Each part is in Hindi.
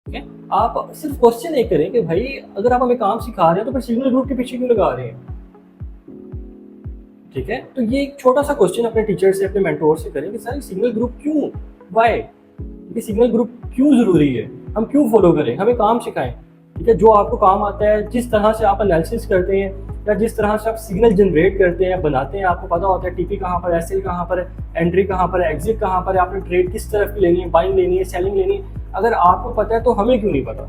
ठीक है? आप सिर्फ क्वेश्चन एक करें कि भाई अगर आप हमें काम सिखा रहे हैं तो फिर सिग्नल ग्रुप के पीछे क्यों लगा रहे हैं? ठीक है? तो ये एक छोटा-सा क्वेश्चन अपने टीचर से, अपने मेंटर से करें कि सर सिग्नल ग्रुप क्यों? व्हाई? ये सिग्नल ग्रुप क्यों ज़रूरी है? हम क्यों फॉलो करें? हमें काम सिखाएँ। ठीक है? जो आपको काम आता है, जिस तरह से आप एनालिसिस करते हैं या जिस तरह से आप सिग्नल जनरेट करते हैं, बनाते हैं, आपको पता होता है टीपी कहाँ पर है, एसएल कहाँ पर है, एंट्री कहाँ पर है, एग्ज़िट कहाँ पर है, आपने ट्रेड किस तरफ की लेनी है, बाइंग लेनी है, सेलिंग लेनी है। अगर आपको पता है तो हमें क्यों नहीं पता?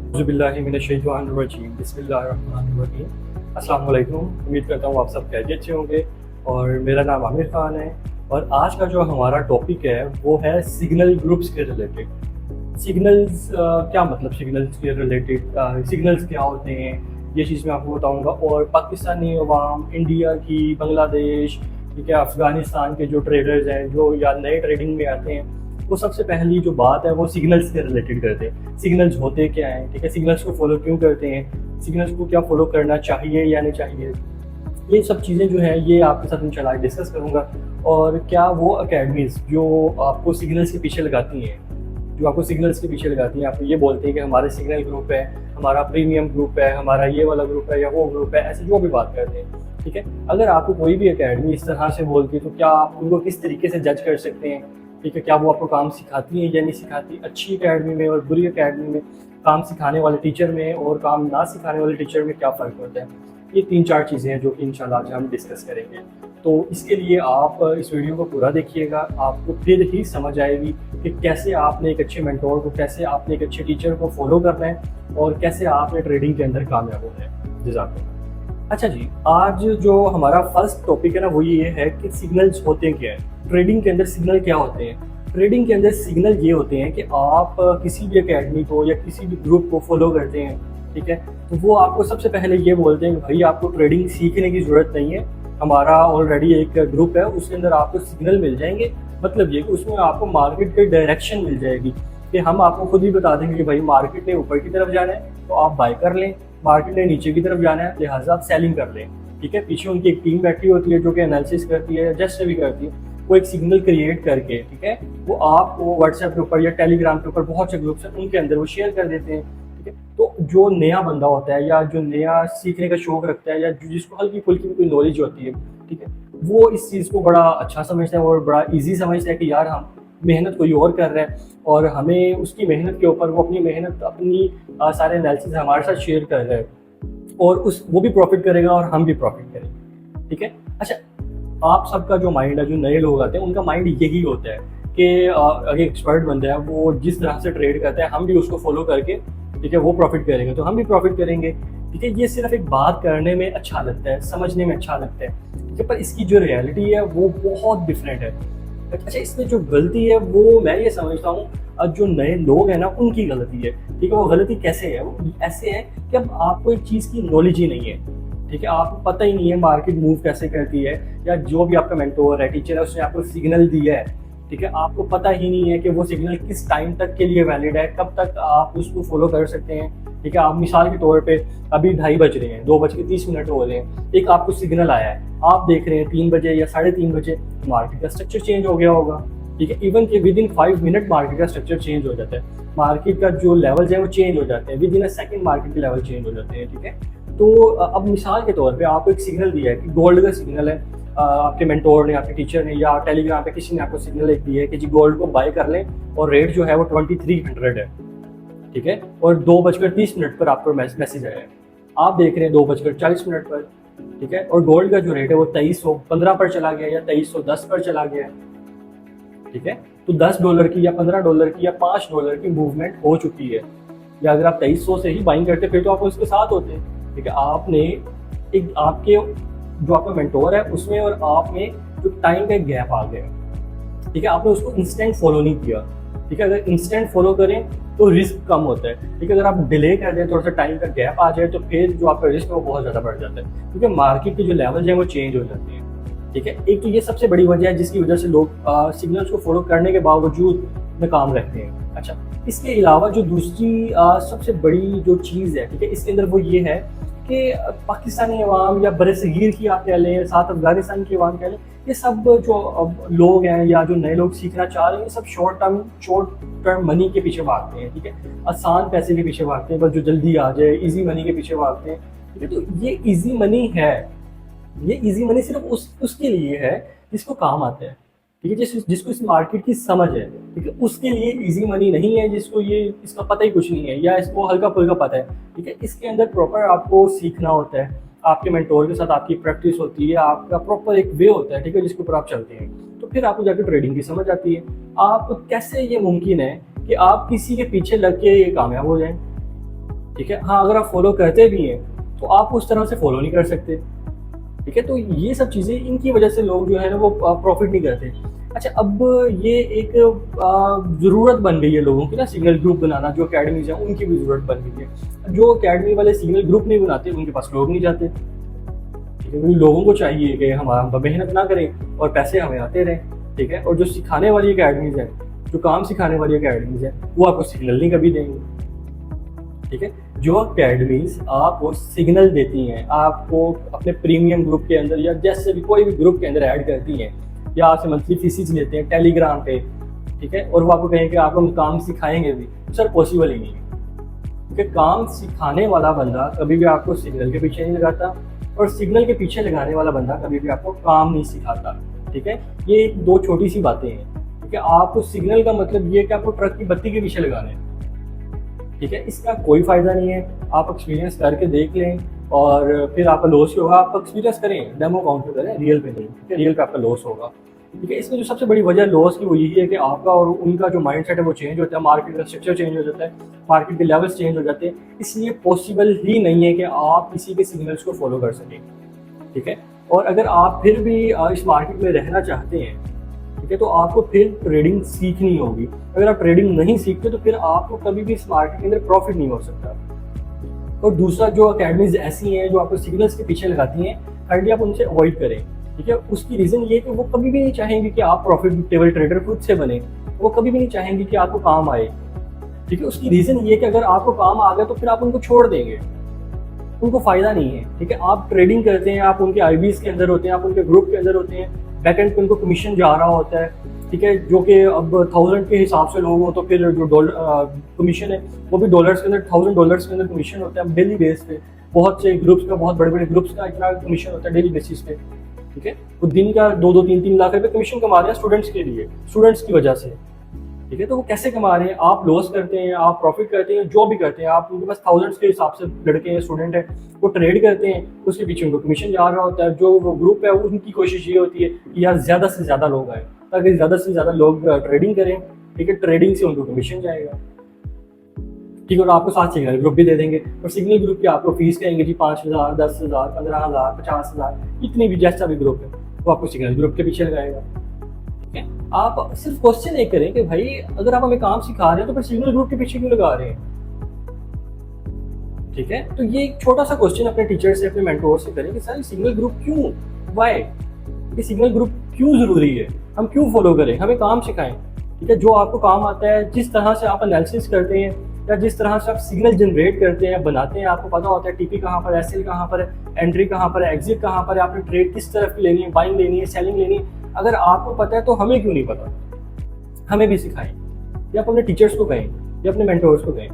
औज़ुबिल्लाहिमिनश्शैतानिर्रजीम, बिस्मिल्लाहिर्रहमानिर्रहीम। अस्सलाम वालेकुम। उम्मीद करता हूँ आप सब खैरियत से होंगे और मेरा नाम आमिर खान है और आज का जो हमारा टॉपिक है वो है सिग्नल ग्रुप्स के रिलेटेड। सिग्नल्स क्या मतलब सिग्नल्स के रिलेटेड सिग्नल्स क्या होते हैं, ये चीज़ मैं आपको बताऊँगा। और पाकिस्तानी अवाम, इंडिया की, बांग्लादेश, ठीक है, अफ़गानिस्तान के जो ट्रेडर्स हैं जो या नए ट्रेडिंग में आते हैं, वो सबसे पहली जो बात है वो सिग्नल्स के रिलेटेड करते हैं। सिग्नल्स होते क्या हैं, ठीक है, सिग्नल्स को फॉलो क्यों करते हैं, सिग्नल्स को क्या फॉलो करना चाहिए या नहीं चाहिए, ये सब चीज़ें जो हैं ये आपके साथ इंशाल्लाह डिस्कस करूँगा। और क्या वो अकेडमीज़ जो आपको सिग्नल्स के पीछे लगाती हैं, जो आपको सिग्नल्स के पीछे लगाती हैं, आपको ये बोलते हैं कि हमारे सिग्नल ग्रुप है, हमारा प्रीमियम ग्रुप है, हमारा ये वाला ग्रुप है या वो ग्रुप है, ऐसे जो भी बात करते हैं, ठीक है। अगर आपको कोई भी अकेडमी इस तरह से बोलती है तो क्या आप उनको किस तरीके से जज कर सकते हैं, ठीक है, क्या वो आपको काम सिखाती है या नहीं सिखाती। अच्छी अकेडमी में और बुरी अकेडमी में, काम सिखाने वाले टीचर में और काम ना सिखाने वाले टीचर में क्या फ़र्क होता है, ये 3-4 चीज़ें हैं जो कि इंशाल्लाह आज हम डिस्कस करेंगे। तो इसके लिए आप इस वीडियो को पूरा देखिएगा, आपको फिर ही समझ आएगी कि कैसे आपने एक अच्छे मेंटोर को, कैसे आपने एक अच्छे टीचर को फॉलो करना है और कैसे आपने ट्रेडिंग के अंदर कामयाब होना है। जज़ाकल्लाह। अच्छा जी, आज जो हमारा फर्स्ट टॉपिक है ना वो ये है कि सिग्नल्स होते क्या हैं, ट्रेडिंग के अंदर सिग्नल क्या होते हैं। ट्रेडिंग के अंदर सिग्नल ये होते हैं कि आप किसी भी अकेडमी को या किसी भी ग्रुप को फॉलो करते हैं, ठीक है, तो वो आपको सबसे पहले ये बोलते हैं कि भाई आपको ट्रेडिंग सीखने की ज़रूरत नहीं है, हमारा ऑलरेडी एक ग्रुप है, उसके अंदर आपको सिग्नल मिल जाएंगे। मतलब ये कि उसमें आपको मार्केट की डायरेक्शन मिल जाएगी कि हम आपको खुद ही बता देंगे कि भाई मार्केट ने ऊपर की तरफ जाना है तो आप बाय कर लें, मार्केट ने नीचे की तरफ जाना है लिहाजा आप सेलिंग कर लें, ठीक है। पीछे उनकी एक टीम बैठी होती है जो कि एनालिसिस करती है, जस्ट भी करती है, वो एक सिग्नल क्रिएट करके, ठीक है, वो आपको व्हाट्सएप के ऊपर या टेलीग्राम के ऊपर बहुत से ग्रुप्स हैं उनके अंदर वो शेयर कर देते हैं, ठीक है। तो जो नया बंदा होता है या जो नया सीखने का शौक रखता है या जिसको हल्की फुल्की कोई नॉलेज होती है, ठीक है, वो इस चीज़ को बड़ा अच्छा समझता है और बड़ा ईजी समझता है कि यार हम मेहनत कोई और कर रहा है और हमें उसकी मेहनत के ऊपर वो अपनी मेहनत, अपनी सारे एनालिसिस हमारे साथ शेयर कर रहा है और उस वो भी प्रॉफिट करेगा और हम भी प्रॉफिट करेंगे, ठीक है। अच्छा, आप सबका जो माइंड है, जो नए लोग आते हैं उनका माइंड यही होता है कि अगर एक्सपर्ट बंदा है वो जिस तरह से ट्रेड करता है हम भी उसको फॉलो करके, ठीक है, वो प्रॉफिट करेंगे तो हम भी प्रॉफिट करेंगे, ठीक है। ये सिर्फ एक बात करने में अच्छा लगता है, समझने में अच्छा लगता है, ठीक है, पर इसकी जो रियलिटी है वो बहुत डिफरेंट है। अच्छा, इसमें जो गलती है वो मैं ये समझता हूँ जो नए लोग हैं ना उनकी गलती है, ठीक है। वो गलती कैसे है, वो ऐसे है कि अब आपको एक चीज़ की नॉलेज ही नहीं है, ठीक है, आपको पता ही नहीं है मार्केट मूव कैसे करती है या जो भी आपका मेंटोर है, टीचर है, उसने आपको सिग्नल दिया है, ठीक है, आपको पता ही नहीं है कि वो सिग्नल किस टाइम तक के लिए वैलिड है, कब तक आप उसको फॉलो कर सकते हैं, ठीक है। आप मिसाल के तौर पे अभी 2:30 बज रहे हैं, 2:30 हो रहे हैं, एक आपको सिग्नल आया है, आप देख रहे हैं 3 बजे या 3:30 बजे मार्केट का स्ट्रक्चर चेंज हो गया होगा, ठीक है। इवन कि विद इन 5 मिनट मार्केट का स्ट्रक्चर चेंज हो जाता है, मार्केट का जो लेवल्स है वो चेंज हो जाते हैं, with in a second market के लेवल चेंज हो जाते हैं, ठीक है। तो अब मिसाल के तौर पे आपको एक सिग्नल दिया है कि गोल्ड का सिग्नल है, आपके मेंटोर ने, आपके टीचर ने या टेलीग्राम पे किसी ने आपको सिग्नल एक दिया है कि जी गोल्ड को बाय कर लें और रेट जो है वो 2300 है, ठीक है, और 2:30 पर आपको मैसेज आया है, आप देख रहे हैं 2:40 पर, ठीक है, और गोल्ड का जो रेट है वो 2315 पर चला गया या 2310 पर चला गया है, ठीक है। तो $10 की या $15 की या $5 की मूवमेंट हो चुकी है, या अगर आप 2300 से ही बाइंग करते फिर तो आप उसके साथ होते, ठीक है। आपने एक आपके जो आपका मेंटोर है उसमें और आप में जो टाइम का गैप आ गया, ठीक है, आपने उसको इंस्टेंट फॉलो नहीं किया, ठीक है। अगर इंस्टेंट फॉलो करें तो रिस्क कम होता है, ठीक है। अगर आप डिले कर दें, थोड़ा सा टाइम का गैप आ जाए तो फिर जो आपका रिस्क है वो बहुत ज़्यादा बढ़ जाता है, क्योंकि मार्केट के जो लेवल्स हैं वो चेंज हो जाते हैं, ठीक है। एक तो ये सबसे बड़ी वजह है जिसकी वजह से लोग सिग्नल्स को फॉलो करने के बावजूद नाकाम रहते हैं। अच्छा, इसके अलावा जो दूसरी सबसे बड़ी जो चीज़ है, ठीक है, इसके अंदर वो ये है कि पाकिस्तानी अवाम या बरसगीर की आप कह लें, साथ अफगानिस्तान की अवाम कह लें, ये सब जो अब लोग हैं या जो नए लोग सीखना चाह रहे हैं, ये सब शॉर्ट टर्म मनी के पीछे भागते हैं, ठीक है, आसान पैसे के पीछे भागते हैं, बस जो जल्दी आ जाए, इजी मनी के पीछे भागते हैं, ठीक है। तो ये इजी मनी है, ये इजी मनी सिर्फ उसके लिए है जिसको काम आता है, ठीक है, जिसको इस मार्केट की समझ है, ठीक है, उसके लिए इजी मनी नहीं है जिसको ये इसका पता ही कुछ नहीं है या इसको हल्का फुल्का पता है, ठीक है। इसके अंदर प्रॉपर आपको सीखना होता है, आपके मेंटोर के साथ आपकी प्रैक्टिस होती है, आपका प्रॉपर एक वे होता है, ठीक है, जिसके ऊपर आप चलते हैं, तो फिर आपको जाकर ट्रेडिंग की समझ आती है। आप कैसे ये मुमकिन है कि आप किसी के पीछे लग के ये कामयाब हो जाएं, ठीक है। हाँ, अगर आप फॉलो करते भी हैं तो आप उस तरह से फॉलो नहीं कर सकते, ठीक है। तो ये सब चीज़ें, इनकी वजह से लोग जो है ना वो प्रॉफिट नहीं करते। अच्छा, अब ये एक ज़रूरत बन गई है लोगों की ना, सिग्नल ग्रुप बनाना, जो अकेडमीज हैं उनकी भी ज़रूरत बन गई है। जो अकेडमी वाले सिग्नल ग्रुप नहीं बनाते उनके पास लोग नहीं जाते, ठीक है, क्योंकि लोगों को चाहिए कि हम मेहनत ना करें और पैसे हमें आते रहें, ठीक है। और जो सिखाने वाली अकेडमीज हैं, जो काम सिखाने वाली अकेडमीज हैं, वो आपको सिग्नल नहीं कभी देंगे, ठीक है। जो अकेडमीज आपको सिग्नल देती हैं, आपको अपने प्रीमियम ग्रुप के अंदर या जैसे भी कोई भी ग्रुप के अंदर ऐड करती हैं, या आपसे मंथली फीसिस लेते हैं टेलीग्राम पे, ठीक है, और वो आपको कहें कि आपको हम काम सिखाएंगे भी, तो सर पॉसिबल ही नहीं है, क्योंकि काम सिखाने वाला बंदा कभी भी आपको सिग्नल के पीछे नहीं लगाता, और सिग्नल के पीछे लगाने वाला बंदा कभी भी आपको काम नहीं सिखाता, ठीक है। ये दो छोटी सी बातें हैं, ठीक है। आपको सिग्नल का मतलब ये है कि आपको ट्रक की बत्ती के पीछे लगाना है, ठीक है, इसका कोई फायदा नहीं है। आप एक्सपीरियंस करके देख लें और फिर आपका लॉस ही होगा। आप एक्सपीरियंस करें, डेमो काउंट पे करें, रियल पे नहीं, ठीक है, रियल पे आपका लॉस होगा, ठीक है। इसमें जो सबसे बड़ी वजह लॉस की वो यही है कि आपका और उनका जो माइंडसेट है वो चेंज होता है, मार्केट का स्ट्रक्चर चेंज हो जाता है, मार्केट के लेवल्स चेंज हो जाते हैं, इसलिए पॉसिबल ही नहीं है कि आप किसी के सिग्नल्स को फॉलो कर सकें, ठीक है। और अगर आप फिर भी इस मार्केट में रहना चाहते हैं, ठीक है, तो आपको फिर ट्रेडिंग सीखनी होगी। अगर आप ट्रेडिंग नहीं सीखते तो फिर आपको कभी भी इस मार्केट के अंदर प्रॉफिट नहीं हो सकता। और दूसरा, जो अकेडमीज ऐसी हैं जो आपको सिग्नल्स के पीछे लगाती हैं, काइंडली आप उनसे अवॉइड करें, ठीक है। उसकी रीज़न ये है कि वो कभी भी नहीं चाहेंगे कि आप प्रॉफिटेबल ट्रेडर खुद से बने, वो कभी भी नहीं चाहेंगे कि आपको काम आए, ठीक है। उसकी रीज़न ये है कि अगर आपको काम आ गया तो फिर आप उनको छोड़ देंगे, उनको फ़ायदा नहीं है, ठीक है। आप ट्रेडिंग करते हैं, आप उनके आईबीज के अंदर होते हैं, आप उनके ग्रुप के अंदर होते हैं, बैकएंड पे उनको कमीशन जा रहा होता है, ठीक है, जो कि अब 1000 के हिसाब से लोग हो तो फिर जो कमीशन है वो भी डॉलर्स के अंदर, $1000 के अंदर कमीशन होता है डेली बेस पे। बहुत से ग्रुप्स का, बहुत बड़े बड़े ग्रुप्स का इतना कमीशन होता है डेली बेसिस पे, ठीक है। वो दिन का 2-2, 3-3 लाख रुपए कमीशन कमा रहे हैं स्टूडेंट्स के लिए, स्टूडेंट्स की वजह से, ठीक है। तो वो कैसे कमा रहे हैं? आप लॉस करते हैं, आप प्रॉफिट करते हैं, जो भी करते हैं, आप उनके पास थाउजेंड्स के हिसाब से लड़के हैं, स्टूडेंट हैं, वो ट्रेड करते हैं, उसके पीछे उनको कमीशन जा रहा होता है। जो वो ग्रुप है उनकी कोशिश ये होती है कि यार ज़्यादा से ज़्यादा लोग आए, ताकि ज़्यादा से ज़्यादा लोग ट्रेडिंग करें, ठीक है, ट्रेडिंग से उनको कमीशन जाएगा, ठीक है। और आपको साथ सिग्नल ग्रुप भी दे देंगे, और सिग्नल ग्रुप की आपको फीस कहेंगे जी 5000, 10,000, 15,000, 50,000, इतनी भी जैसा भी ग्रुप है वो आपको सिग्नल ग्रुप के पीछे लगाएगा, ठीक है। आप सिर्फ क्वेश्चन एक करें कि भाई अगर आप हमें काम सिखा रहे हैं तो फिर सिग्नल ग्रुप के पीछे क्यों लगा रहे हैं, ठीक है। तो ये एक छोटा सा क्वेश्चन अपने टीचर से, अपने मेंटोर से करें कि सर सिग्नल ग्रुप क्यों, वाई, ये सिग्नल ग्रुप क्यों जरूरी है, हम क्यों फॉलो करें, हमें काम सिखाएं, ठीक है। जो आपको काम आता है, जिस तरह से आप एनालिसिस करते हैं या जिस तरह से आप सिग्नल जनरेट करते हैं, बनाते हैं, आपको पता होता है टीपी कहाँ पर है, एसएल कहाँ पर है, एंट्री कहाँ पर है, एग्जिट कहाँ पर है, आपने ट्रेड किस तरफ की लेनी है, बाइंग लेनी है, सेलिंग लेनी है, अगर आपको पता है तो हमें क्यों नहीं पता, हमें भी सिखाएं, या आप अपने टीचर्स को कहें या अपने मेंटोर्स को कहें,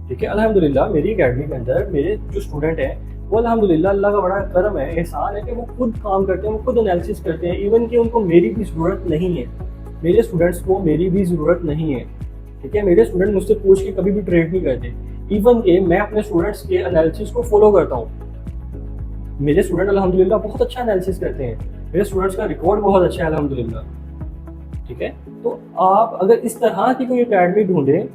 ठीक है। अल्हम्दुलिल्लाह मेरी अकेडमी के अंदर मेरे जो स्टूडेंट हैं वो अल्हम्दुलिल्लाह अल्लाह का बड़ा करम है, एहसान है कि वो खुद काम करते हैं, वो खुद एनालिसिस करते हैं, इवन कि उनको मेरी भी ज़रूरत नहीं है, मेरे स्टूडेंट्स को मेरी भी ज़रूरत नहीं है, ठीक है। मेरे स्टूडेंट मुझसे पूछ के कभी भी ट्रेड नहीं करते, इवन कि मैं अपने स्टूडेंट्स के एनालिसिस को फॉलो करता हूँ। मेरे स्टूडेंट अल्हम्दुलिल्लाह बहुत अच्छा एनालिसिस करते हैं, मेरे स्टूडेंट्स का रिकॉर्ड बहुत अच्छा है अल्हम्दुलिल्लाह, ठीक है। तो आप अगर इस तरह की कोई अकेडमी ढूंढें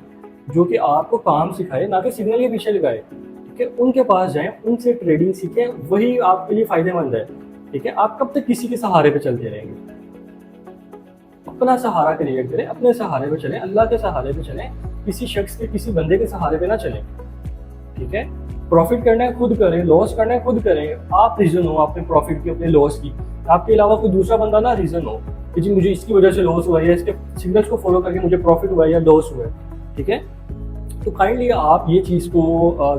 जो कि आपको काम सिखाए, ना कि सिग्नल के पीछे लगाए, ठीक है, उनके पास जाएं, उनसे ट्रेडिंग सीखें, वही आपके लिए फायदेमंद है, ठीक है। आप कब तक किसी के सहारे पे चलते रहेंगे? अपना सहारा क्रिएट करें, अपने सहारे पे चलें, अल्लाह के सहारे पे चलें, किसी शख्स के, किसी बंदे के सहारे पे ना चलें, ठीक है। प्रॉफिट करना है खुद करें, लॉस करना है खुद करें, आप रीजन हो अपने प्रॉफिट की, अपने लॉस की, आपके अलावा कोई दूसरा बंदा ना रीजन हो कि जी मुझे इसकी वजह से लॉस हुआ है, या इसके सिग्नल्स को फॉलो करके मुझे प्रॉफिट हुआ है या लॉस हुआ है, ठीक है। तो काइंडली आप ये चीज़ को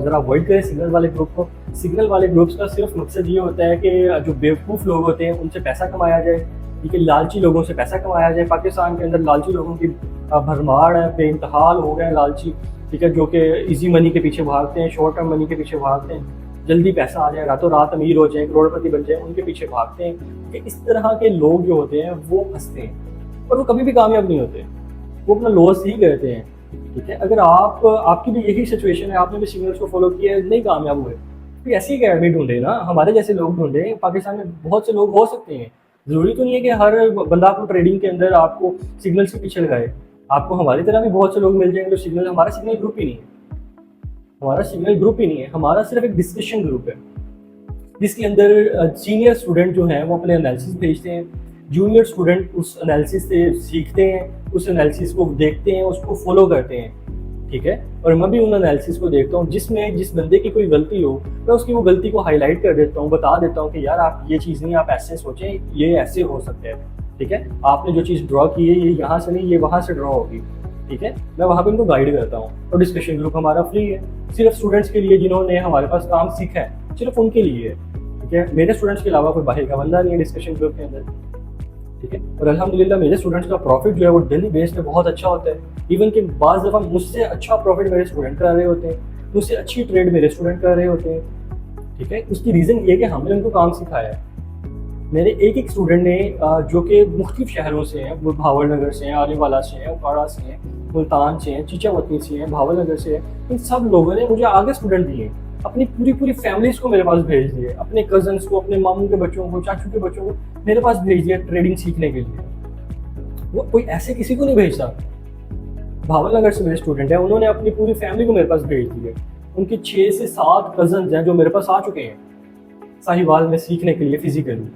ज़रा अवॉइड करें, सिग्नल वाले ग्रुप को। सिग्नल वाले ग्रुप्स का सिर्फ मकसद ये होता है कि जो बेवकूफ़ लोग होते हैं उनसे पैसा कमाया जाए, ठीक है, लालची लोगों से पैसा कमाया जाए। पाकिस्तान के अंदर लालची लोगों की भरमार है, बेइंतहाल हो गए हैं लालची, ठीक है, जो कि इजी मनी के पीछे भागते हैं, शॉर्ट टर्म मनी के पीछे भागते हैं, जल्दी पैसा आ जाए, रातों रात अमीर हो जाए, करोड़पति बन जाए, उनके पीछे भागते हैं। कि इस तरह के लोग जो होते हैं वो फंसते हैं और वो कभी भी कामयाब नहीं होते, वो अपना लॉस ही करते हैं। ठीक है, अगर आपकी भी यही सिचुएशन है, आपने भी सिग्नल्स को फॉलो किया है, नहीं कामयाब हुए, तो ऐसी अकेडमी ढूंढे ना, हमारे जैसे लोग ढूंढे। पाकिस्तान में बहुत से लोग हो सकते हैं, ज़रूरी तो नहीं है कि हर बंदा आपको ट्रेडिंग के अंदर आपको सिग्नल्स के पीछे लगाए। आपको हमारी तरह भी बहुत से लोग मिल जाएंगे जो सिग्नल, हमारा सिग्नल ग्रुप ही नहीं है, हमारा सिग्नल ग्रुप ही नहीं है, हमारा सिर्फ एक डिस्कशन ग्रुप है जिसके अंदर सीनियर स्टूडेंट जो हैं वो अपने एनालिसिस भेजते हैं, जूनियर स्टूडेंट उस एनालिसिस से सीखते हैं, उस एनालिसिस को देखते हैं, उसको फॉलो करते हैं। ठीक है, और मैं भी उन एनालिसिस को देखता हूँ जिसमें जिस बंदे की कोई गलती हो, मैं उसकी वो गलती को हाईलाइट कर देता हूँ, बता देता हूँ कि यार आप ये चीज़ नहीं, आप ऐसे सोचें, ये ऐसे हो सकता है। ठीक है, आपने जो चीज़ ड्रॉ की है ये यहाँ से नहीं, ये वहाँ से ड्रॉ होगी। ठीक है, मैं वहाँ पे उनको गाइड करता हूँ। और डिस्कशन ग्रुप हमारा फ्री है, सिर्फ स्टूडेंट्स के लिए जिन्होंने हमारे पास काम सीखा है, सिर्फ उनके लिए है। ठीक है, मेरे स्टूडेंट्स के अलावा कोई बाहर का बंदा नहीं है डिस्कशन ग्रुप के अंदर। ठीक है, और अल्हम्दुलिल्लाह मेरे स्टूडेंट्स का प्रॉफिट जो है वो डेली बेस पे बहुत अच्छा होता है। इवन कि बाज़ दफ़ा मुझसे अच्छा प्रॉफिट मेरे स्टूडेंट कर रहे होते हैं, मुझसे अच्छी ट्रेड मेरे स्टूडेंट कर रहे होते हैं। ठीक है, उसकी रीज़न ये है कि हमने उनको काम सिखाया है। मेरे एक एक स्टूडेंट ने जो कि मुख्तलिफ शहरों से हैं, वो भावल नगर से हैं, आनेवाला से हैं, उकाड़ा से हैं, मुल्तान से हैं, चीचावती से हैं, भावल नगर से हैं, इन सब लोगों ने मुझे आगे स्टूडेंट दिए, अपनी पूरी फैमिलीज को मेरे पास भेज दिए, अपने कजन्स को, अपने मामू के बच्चों को, चाचू के बच्चों को मेरे पास भेज दिया ट्रेडिंग सीखने के लिए। वो कोई ऐसे किसी को नहीं भेजता। भावल नगर से मेरे स्टूडेंट हैं, उन्होंने अपनी पूरी फैमिली को मेरे पास भेज दिए। उनके 6 से 7 कजन्स हैं जो मेरे पास आ चुके हैं साहिवाल में सीखने के लिए फिजिकली।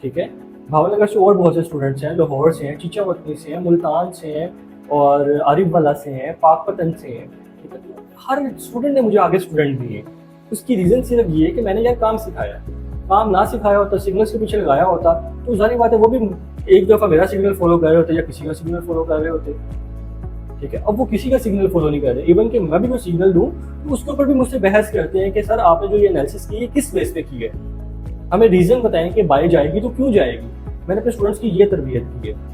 ठीक है, भावल नगर से और बहुत से स्टूडेंट्स हैं, लाहौर से हैं, चीचावती से हैं, मुल्तान से हैं, और आरिफ वाला से हैं, पाकपतन से हैं। ठीक है, हर स्टूडेंट ने मुझे आगे स्टूडेंट दिए। उसकी रीज़न सिर्फ ये है कि मैंने यार काम सिखाया। काम ना सिखाया होता, सिग्नल्स के पीछे लगाया होता, तो जाहिर बात है वो भी एक दफ़ा मेरा सिग्नल फॉलो कर रहे होते या किसी का सिग्नल फॉलो कर रहे होते। ठीक है, अब वो किसी का सिग्नल फॉलो नहीं कर रहे। इवन कि मैं भी कोई सिग्नल दूँ तो उसके ऊपर भी मुझसे बहस करते हैं कि सर आपने जो ये एनालिसिस की है किस बेस पे की है, हमें रीज़न बताएं कि बाय जाएगी तो क्यों जाएगी। मैंने अपने स्टूडेंट्स की ये तरबियत की है।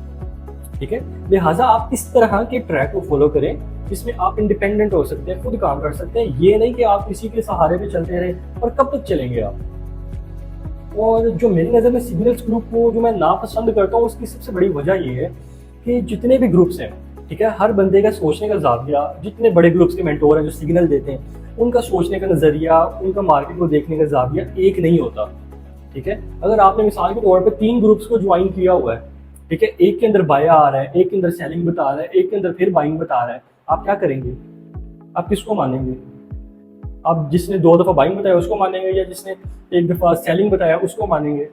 ठीक है, लिहाजा आप इस तरह के ट्रैक को फॉलो करें जिसमें आप इंडिपेंडेंट हो सकते हैं, खुद काम कर सकते हैं। ये नहीं कि आप किसी के सहारे पे चलते रहे, और कब तक चलेंगे आप। और जो मेरी नज़र में सिग्नल्स ग्रुप को जो मैं नापसंद करता हूँ, उसकी सबसे बड़ी वजह ये है कि जितने भी ग्रुप्स हैं, ठीक है, हर बंदे का सोचने का ज़ाविया, जितने बड़े ग्रुप्स के मेंटोर हैं जो सिग्नल देते हैं, उनका सोचने का नज़रिया, उनका मार्केट को देखने का ज़ाविया एक नहीं होता। ठीक है, अगर आपने मिसाल के तौर पे 3 ग्रुप्स को ज्वाइन किया हुआ है, ठीक है, एक के अंदर बाय आ रहा है, एक के अंदर सेलिंग बता रहा है, एक के अंदर फिर बाइंग बता रहा है, आप क्या करेंगे? आप किसको मानेंगे? आप जिसने 2 दफ़ा बाइंग बताया उसको मानेंगे, या जिसने 1 दफ़ा सेलिंग बताया उसको मानेंगे?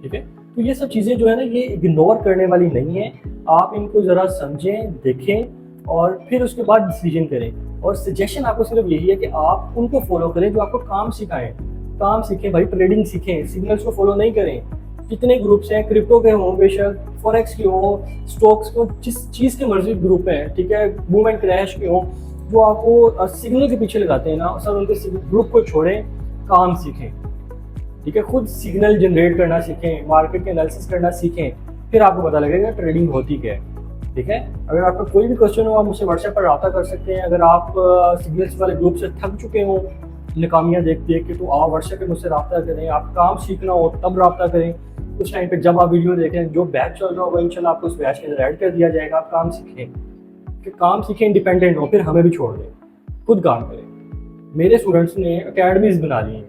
ठीक है, तो ये सब चीज़ें जो है ना, ये इग्नोर करने वाली नहीं है। आप इनको ज़रा समझें, देखें और फिर उसके बाद डिसीजन करें। और सजेशन आपको सिर्फ यही है कि आप उनको फॉलो करें जो आपको काम सिखाएं। काम सीखें भाई, ट्रेडिंग सीखें, सिग्नल्स को फॉलो नहीं करें। जितने ग्रुप्स हैं, क्रिप्टो के हों, बेशक फॉरेक्स के हों, स्टॉक्स को, जिस चीज़ के मर्जी ग्रुप हैं, ठीक है, बूम एंड क्रैश के हों, जो आपको सिग्नल के पीछे लगाते हैं ना, सर उनके ग्रुप को छोड़ें, काम सीखें। ठीक है, खुद सिग्नल जनरेट करना सीखें, मार्केट के एनालिसिस करना सीखें, फिर आपको पता लगेगा ट्रेडिंग होती क्या है। ठीक है, अगर आपका कोई भी क्वेश्चन हो आप मुझसे व्हाट्सएप पर रब्ता कर सकते हैं। अगर आप सिग्नल्स वाले ग्रुप से थक चुके हों नाकामियाँ देख देख के, तो आप व्हाट्सएप पे मुझसे रब्ता करें। आप काम सीखना हो तब रब्ता करें, उस टाइम पे जब आप वीडियो देखें, जो बैच चल रहा होगा इंशाल्लाह आपको उस बैच के अंदर ऐड कर दिया जाएगा। आप काम सीखें, कि काम सीखें, इंडिपेंडेंट हो, फिर हमें भी छोड़ दें, खुद काम करें। मेरे स्टूडेंट्स ने अकेडमीज बना ली हैं,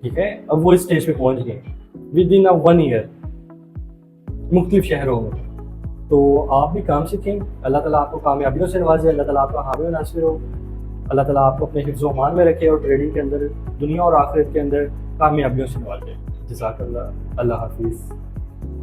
ठीक है, अब वो इस स्टेज पे पहुंच गए विद इन 1 ईयर मुख्तलिफ शहरों में। तो आप भी काम सीखें। अल्लाह ताला आपको कामयाबियों से नवाजे, अल्लाह ताला आपका हामी व नासिर हो, अल्लाह ताला आपको अपने हिफ्ज़ व अमान में रखे और ट्रेडिंग के अंदर, दुनिया और आखिरत के अंदर कामयाबियों से नवाजे। जज़ाकल्लाह, अल्लाह हाफिज़।